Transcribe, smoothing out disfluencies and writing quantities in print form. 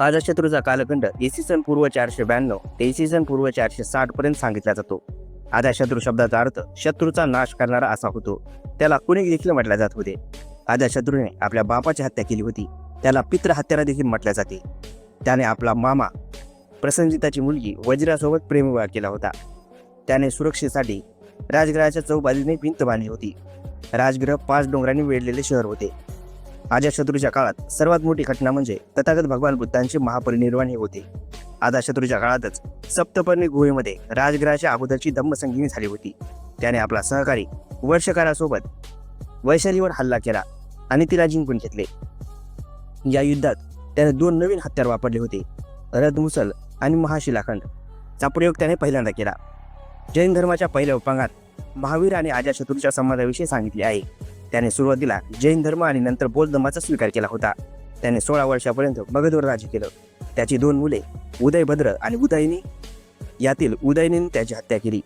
अजातशत्रूचा कालखंड इसवी सन पूर्व 492 ते इसवी सन पूर्व 460 पर्यंत सांगितला जातो. अजातशत्रू शब्दाचा अर्थ शत्रूचा नाश करणारा असा होतो. त्याला कुणी देखील म्हटले जात होते. अजातशत्रूने आपल्या बापाची हत्या केली होती. त्याला पितृ हत्यारा देखील म्हटले जाते. त्याने आपला मामा प्रसंजिताची मुलगी वज्रासोबत प्रेमविवाह केला होता. त्याने सुरक्षेसाठी राजगृहाच्या चौबाजूने भिंत बांधली होती. राजगृह 5 डोंगरांनी वेढलेले शहर होते. अजातशत्रूच्या काळात सर्वात मोठी घटना म्हणजे तथागत भगवान बुद्धांचे महापरिनिर्वाण हे होते. अजातशत्रूच्या काळातच सप्तपर्णी गुहेमध्ये राजगृहाच्या अगोदरची धम्मसंगीनी झाली होती. त्याने आपला सहकारी वर्षकारासोबत वैशालीवर हल्ला केला आणि तिला जिंकून घेतले. या युद्धात त्याने 2 नवीन हत्यार वापरले होते, रथमुसल आणि महाशिलाखंड. चा प्रयोग त्याने पहिल्यांदा केला. जैन धर्माच्या पहिल्या उपांगात महावीर आणि अजातशत्रूच्या संवादाविषयी सांगितले आहे. त्याने सुरुवातीला जैन धर्म आणि नंतर बौद्ध धर्माचा स्वीकार केला होता. त्याने 16 वर्षापर्यंत मगधवर राज्य केलं. त्याची 2 मुले उदयभद्र आणि उदयनी, यातील उदयनीने त्याची हत्या केली.